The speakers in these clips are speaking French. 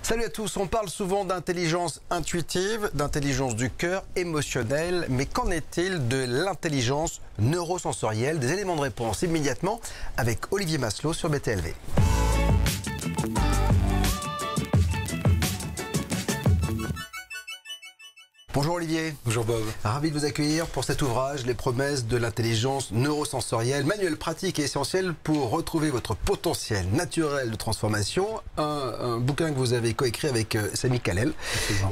Salut à tous, on parle souvent d'intelligence intuitive, d'intelligence du cœur, émotionnelle, mais qu'en est-il de l'intelligence neurosensorielle? Des éléments de réponse immédiatement avec Olivier Maslow sur BTLV. Bonjour Olivier. Bonjour Bob. Ravi de vous accueillir pour cet ouvrage, Les promesses de l'intelligence neurosensorielle, manuel pratique et essentiel pour retrouver votre potentiel naturel de transformation. Un bouquin que vous avez coécrit avec Samy Kalel.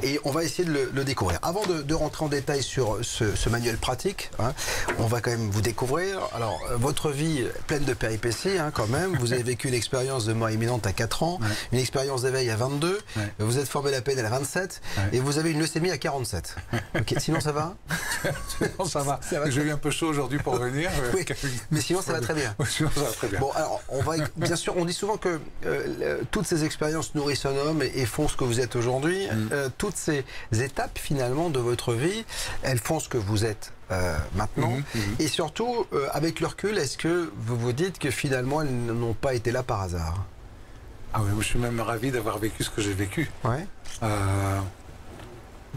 Et on va essayer de le découvrir. Avant de rentrer en détail sur ce manuel pratique, on va quand même vous découvrir. Alors, votre vie pleine de péripéties quand même. Vous avez vécu une expérience de mort imminente à 4 ans, une expérience d'éveil à 22, vous êtes formé la PNL à 27 et vous avez une leucémie à 47. Ok, sinon ça va? Sinon ça va. J'ai eu un peu chaud aujourd'hui pour venir. Oui, mais sinon ça va très bien. Oui, sinon ça va très bien. Bon, alors, bien sûr, on dit souvent que toutes ces expériences nourrissent un homme et font ce que vous êtes aujourd'hui. Toutes ces étapes, finalement, de votre vie, elles font ce que vous êtes maintenant. Et surtout, avec le recul, est-ce que vous vous dites que finalement, elles n'ont pas été là par hasard? Ah oui, je suis même ravi d'avoir vécu ce que j'ai vécu. Ouais.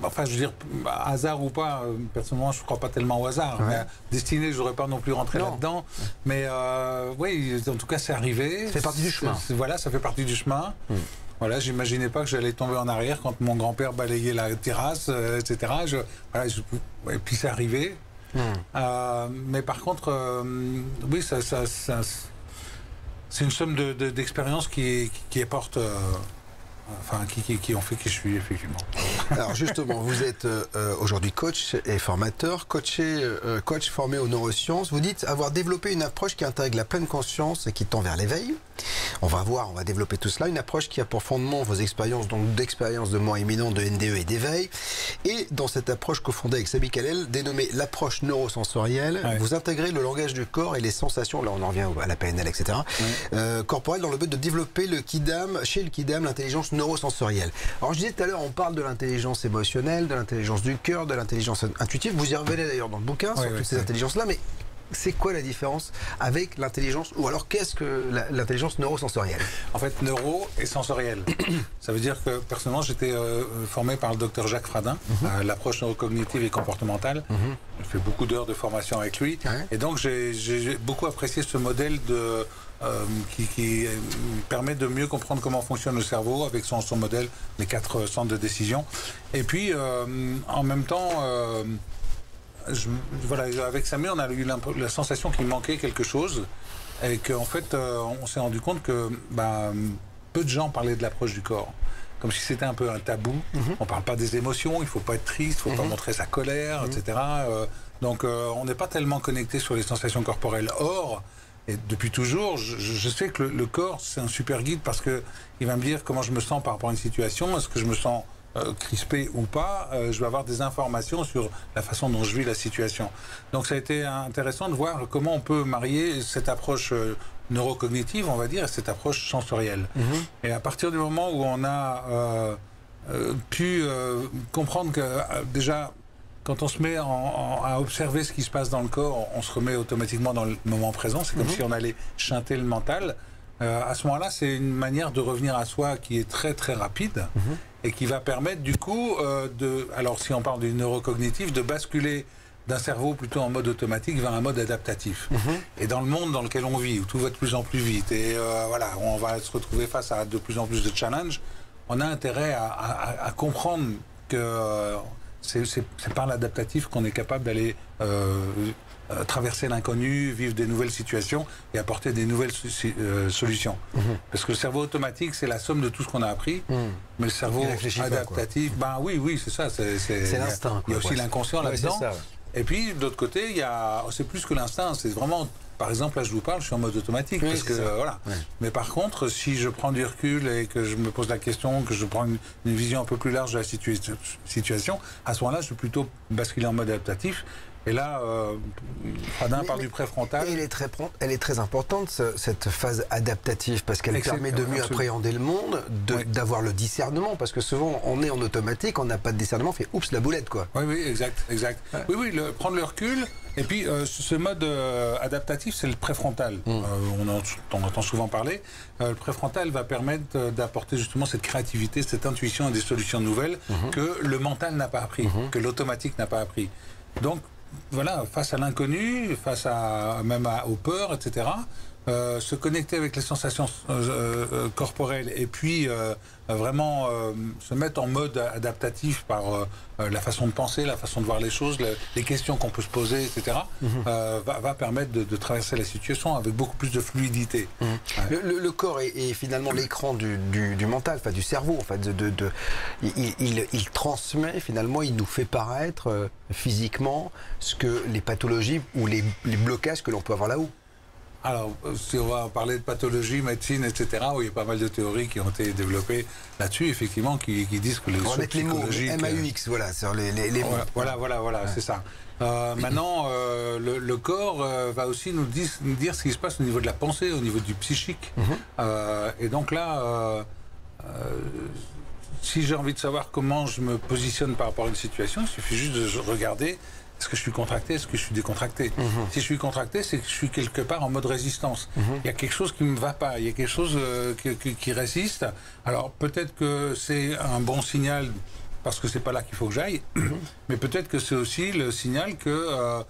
Enfin, je veux dire, hasard ou pas, personnellement, je ne crois pas tellement au hasard. Mais destiné, je n'aurais pas non plus rentré là-dedans. Mais oui, en tout cas, c'est arrivé. Ça fait partie du chemin. Voilà, ça fait partie du chemin. Voilà, j'imaginais pas que j'allais tomber en arrière quand mon grand-père balayait la terrasse, etc. Et puis c'est arrivé. Mais par contre, oui, c'est une somme d'expériences qui apporte... Enfin, qui ont fait qui je suis, effectivement. Alors justement, vous êtes aujourd'hui coach et formateur, coach formé aux neurosciences. Vous dites avoir développé une approche qui intègre la pleine conscience et qui tend vers l'éveil. On va développer tout cela. Une approche qui a pour fondement vos expériences, donc d'expériences de mort imminente, de NDE et d'éveil. Et dans cette approche cofondée avec Samy Kalel, dénommée l'approche neurosensorielle, vous intégrez le langage du corps et les sensations, là on en revient à la PNL, etc., corporelles, dans le but de développer chez le Kidam, l'intelligence neurosensorielle. Alors je disais tout à l'heure, on parle de l'intelligence émotionnelle, de l'intelligence du cœur, de l'intelligence intuitive. Vous y revenez d'ailleurs dans le bouquin sur toutes ces intelligences-là, mais c'est quoi la différence avec l'intelligence, ou alors qu'est-ce que l'intelligence neurosensorielle? En fait, neuro et sensoriel. Ça veut dire que personnellement, j'étais formé par le docteur Jacques Fradin, à l'approche neurocognitive et comportementale. J'ai fait beaucoup d'heures de formation avec lui. Et donc, j'ai beaucoup apprécié ce modèle qui permet de mieux comprendre comment fonctionne le cerveau avec son modèle, les 4 centres de décision. Et puis, en même temps... voilà, avec Samy, on a eu la sensation qu'il manquait quelque chose et qu'en fait, on s'est rendu compte que peu de gens parlaient de l'approche du corps. Comme si c'était un peu un tabou. On ne parle pas des émotions, il ne faut pas être triste, il ne faut pas montrer sa colère, etc. Donc, on n'est pas tellement connecté sur les sensations corporelles. Or, et depuis toujours, je sais que le corps, c'est un super guide parce qu'il va me dire comment je me sens par rapport à une situation. Est-ce que je me sens crispé ou pas, je vais avoir des informations sur la façon dont je vis la situation. Donc ça a été intéressant de voir comment on peut marier cette approche neurocognitive, on va dire, et cette approche sensorielle. Et à partir du moment où on a pu comprendre que déjà, quand on se met à observer ce qui se passe dans le corps, on se remet automatiquement dans le moment présent. C'est comme si on allait chanter le mental. À ce moment-là, c'est une manière de revenir à soi qui est très très rapide et qui va permettre du coup alors si on parle du neurocognitif, de basculer d'un cerveau plutôt en mode automatique vers un mode adaptatif. Et dans le monde dans lequel on vit, où tout va de plus en plus vite et voilà, on va se retrouver face à de plus en plus de challenges, on a intérêt à comprendre que c'est par l'adaptatif qu'on est capable d'aller traverser l'inconnu, vivre des nouvelles situations et apporter des nouvelles solutions. Parce que le cerveau automatique, c'est la somme de tout ce qu'on a appris, mais le cerveau adaptatif, oui, c'est ça. C'est l'instinct. Il y a aussi l'inconscient là-dedans. Et puis, de l'autre côté, c'est plus que l'instinct, c'est vraiment... Par exemple, là, je vous parle, je suis en mode automatique. Parce que, voilà. Mais par contre, si je prends du recul et que je me pose la question, que je prends une vision un peu plus large de la situation, à ce moment-là, je vais plutôt basculer en mode adaptatif. Et là, Fradin parle du préfrontal. Et elle est très importante, cette phase adaptative, parce qu'elle permet de mieux appréhender le monde, d'avoir le discernement, parce que souvent, on est en automatique, on n'a pas de discernement, on fait oups, la boulette, quoi. Oui, exact. Oui, prendre le recul Et puis, ce mode adaptatif, c'est le préfrontal. On entend souvent parler. Le préfrontal va permettre d'apporter justement cette créativité, cette intuition et des solutions nouvelles que le mental n'a pas appris, que l'automatique n'a pas appris. Donc, voilà, face à l'inconnu, face aux peurs, etc., se connecter avec les sensations corporelles et puis vraiment se mettre en mode adaptatif par la façon de penser, la façon de voir les choses, les questions qu'on peut se poser, etc., va permettre de traverser la situation avec beaucoup plus de fluidité. Ouais. Le corps est finalement l'écran du mental, enfin du cerveau. En fait, il transmet, finalement, il nous fait paraître physiquement ce que les pathologies ou les blocages que l'on peut avoir là-haut. Alors, si on va parler de pathologie, médecine, etc., où il y a pas mal de théories qui ont été développées là-dessus, effectivement, qui disent que les on va mettre les mots, MAUX, voilà, sur les mots. Voilà, ouais. C'est ça. Maintenant, le corps va aussi nous dire ce qui se passe au niveau de la pensée, au niveau du psychique. Et donc là, si j'ai envie de savoir comment je me positionne par rapport à une situation, il suffit juste de regarder. Est-ce que je suis contracté? Est-ce que je suis décontracté? Si je suis contracté, c'est que je suis quelque part en mode résistance. Il y a quelque chose qui ne me va pas, il y a quelque chose qui résiste. Alors peut-être que c'est un bon signal parce que c'est pas là qu'il faut que j'aille, mais peut-être que c'est aussi le signal que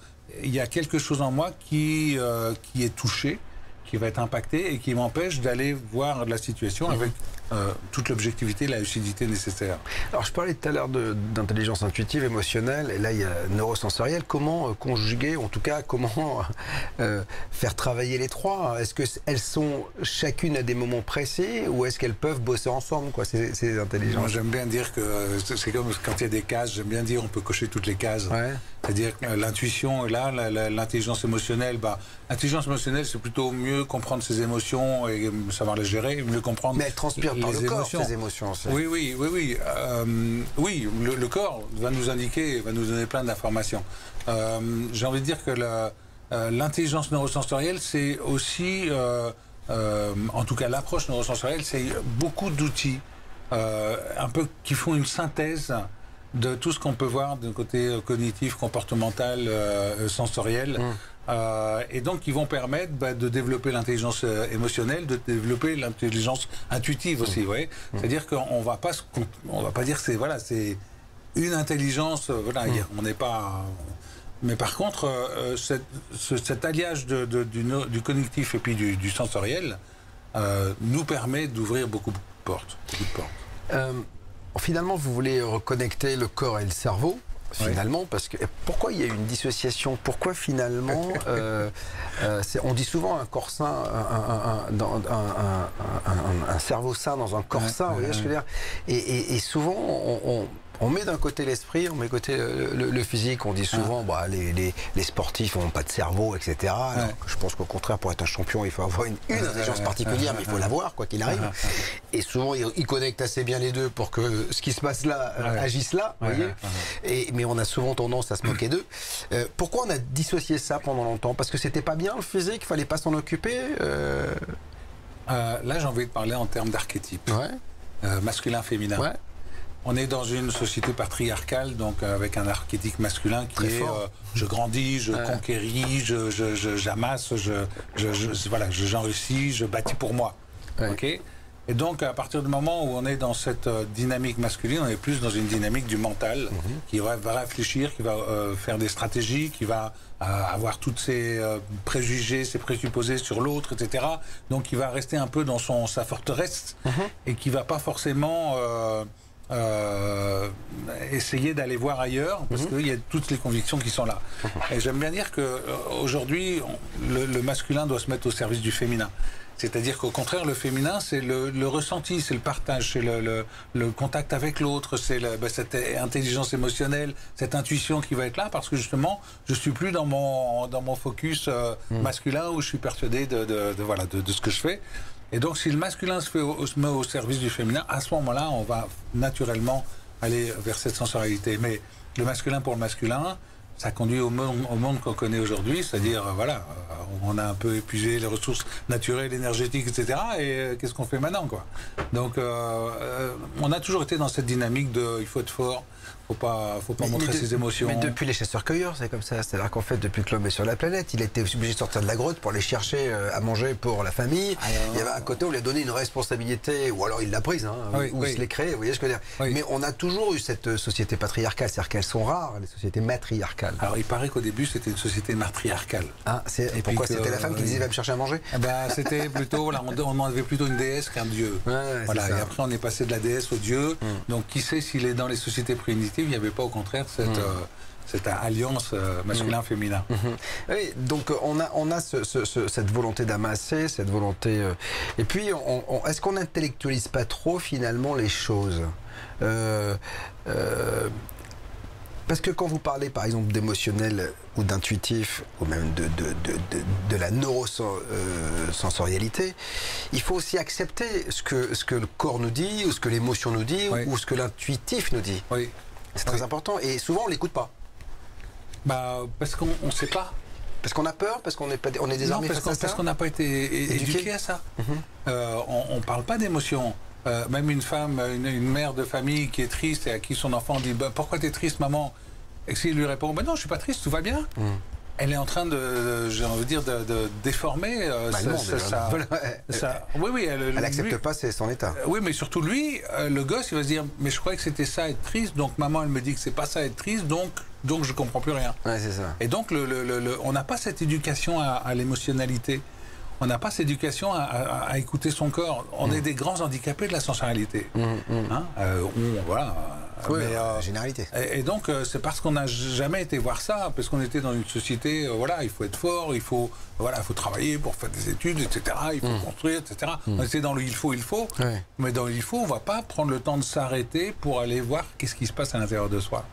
il y a quelque chose en moi qui est touché, qui va être impacté et qui m'empêche d'aller voir la situation avec toute l'objectivité et la lucidité nécessaire. Alors je parlais tout à l'heure d'intelligence intuitive, émotionnelle, et là il y a neurosensorielle. Comment conjuguer, en tout cas comment faire travailler les trois? Est-ce qu'elles sont chacune à des moments précis ou est-ce qu'elles peuvent bosser ensemble, quoi, ces intelligences? Moi j'aime bien dire que c'est comme quand il y a des cases, j'aime bien dire on peut cocher toutes les cases. Ouais. C'est-à-dire l'intuition est là, l'intelligence émotionnelle, l'intelligence émotionnelle c'est plutôt mieux comprendre ses émotions et savoir les gérer, mieux comprendre. Mais elle transpire par le corps, ces émotions aussi. Oui. Oui, le corps va nous indiquer, va nous donner plein d'informations. J'ai envie de dire que l'intelligence neurosensorielle, c'est aussi, en tout cas l'approche neurosensorielle, c'est beaucoup d'outils, un peu qui font une synthèse de tout ce qu'on peut voir d'un côté cognitif, comportemental, sensoriel. Et donc, ils vont permettre de développer l'intelligence émotionnelle, de développer l'intelligence intuitive aussi. Ouais. C'est-à-dire qu'on va pas dire que c'est une intelligence. On n'est pas. Mais par contre, cet alliage du cognitif et puis du sensoriel nous permet d'ouvrir beaucoup de portes. Finalement, vous voulez reconnecter le corps et le cerveau. Finalement, parce que pourquoi il y a une dissociation? Pourquoi finalement on dit souvent un corps sain, un cerveau sain dans un corps sain, vous voyez ce que je veux dire? Et souvent on met d'un côté l'esprit, on met de côté le physique. On dit souvent les sportifs n'ont pas de cerveau, etc. Alors, je pense qu'au contraire, pour être un champion, il faut avoir une intelligence particulière, mais il faut l'avoir, quoi qu'il arrive. Et souvent, ils connectent assez bien les deux pour que ce qui se passe là agisse là, vous voyez. Mais on a souvent tendance à se moquer d'eux. Pourquoi on a dissocié ça pendant longtemps? Parce que c'était pas bien le physique, il fallait pas s'en occuper. Là, j'ai envie de parler en termes d'archétype. Masculin-féminin. On est dans une société patriarcale, donc avec un archétype masculin qui est je grandis, je conquéris, j'amasse, j'enrichis, je bâtis pour moi. Okay. Et donc, à partir du moment où on est dans cette dynamique masculine, on est plus dans une dynamique du mental, qui va réfléchir, qui va faire des stratégies, qui va avoir tous ses préjugés, ses présupposés sur l'autre, etc. Donc, qui va rester un peu dans sa forteresse et qui va pas forcément essayer d'aller voir ailleurs, parce qu'il y a toutes les convictions qui sont là. Et j'aime bien dire qu'aujourd'hui, le masculin doit se mettre au service du féminin. C'est-à-dire qu'au contraire, le féminin, c'est le ressenti, c'est le partage, c'est le contact avec l'autre, c'est cette intelligence émotionnelle, cette intuition qui va être là, parce que justement, je suis plus dans mon focus masculin où je suis persuadé de ce que je fais. Et donc, si le masculin se met au service du féminin, à ce moment-là, on va naturellement aller vers cette sensorialité. Mais le masculin pour le masculin, ça conduit au monde qu'on connaît aujourd'hui, c'est-à-dire, voilà, on a un peu épuisé les ressources naturelles, énergétiques, etc. Et qu'est-ce qu'on fait maintenant, quoi? Donc, on a toujours été dans cette dynamique de il faut être fort, faut pas montrer ses émotions. Mais depuis les chasseurs-cueilleurs, c'est comme ça. C'est-à-dire qu'en fait, depuis que l'homme est sur la planète, il était obligé de sortir de la grotte pour aller chercher à manger pour la famille. Il y avait un côté où on lui a donné une responsabilité, ou alors il l'a prise, hein, ou il se l'est créée, vous voyez ce que je veux dire. Oui. Mais on a toujours eu cette société patriarcale, c'est-à-dire qu'elles sont rares, les sociétés matriarcales. Alors, il paraît qu'au début, c'était une société matriarcale. Ah, et pourquoi c'était la femme qui disait va me chercher à manger? C'était plutôt, voilà, on avait plutôt une déesse qu'un dieu. Ouais, voilà, et après, on est passé de la déesse au dieu. Donc, qui sait s'il est dans les sociétés primitives, il n'y avait pas au contraire cette alliance masculin-féminin. Oui, donc on a cette volonté d'amasser, cette volonté... et puis, est-ce qu'on n'intellectualise pas trop, finalement, les choses parce que quand vous parlez, par exemple, d'émotionnel ou d'intuitif, ou même de la neurosensorialité, il faut aussi accepter ce que le corps nous dit, ou ce que l'émotion nous dit, ou ce que l'intuitif nous dit. Oui. C'est très important, et souvent on l'écoute pas. Parce qu'on ne sait pas. Parce qu'on a peur, parce qu'on est désarmé face à ça. Parce qu'on n'a pas été éduqué à ça. On ne parle pas d'émotion. Même une femme, une mère de famille qui est triste et à qui son enfant dit pourquoi tu es triste, maman? Et s'il lui répond non, je ne suis pas triste, tout va bien. Elle est en train j'ai envie de dire, de déformer ça. Oui, elle n'accepte pas son état. Oui, mais surtout lui, le gosse, il va se dire mais je croyais que c'était ça être triste, donc maman elle me dit que c'est pas ça être triste, donc je comprends plus rien. Ouais, c'est ça. Et donc on n'a pas cette éducation à l'émotionnalité. On n'a pas cette éducation à écouter son corps. On est des grands handicapés de la sensorialité. Voilà. Oui, généralité. Et donc, c'est parce qu'on n'a jamais été voir ça, parce qu'on était dans une société, voilà, il faut être fort, il faut travailler pour faire des études, etc. Il faut construire, etc. On était dans le il faut. Ouais. Mais dans le il faut, on ne va pas prendre le temps de s'arrêter pour aller voir qu'est-ce qui se passe à l'intérieur de soi.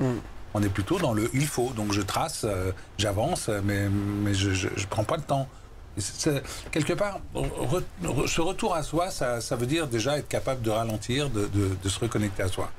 On est plutôt dans le il faut. Donc, je trace, j'avance, mais je ne prends pas le temps. Quelque part, ce retour à soi, ça veut dire déjà être capable de ralentir, de se reconnecter à soi.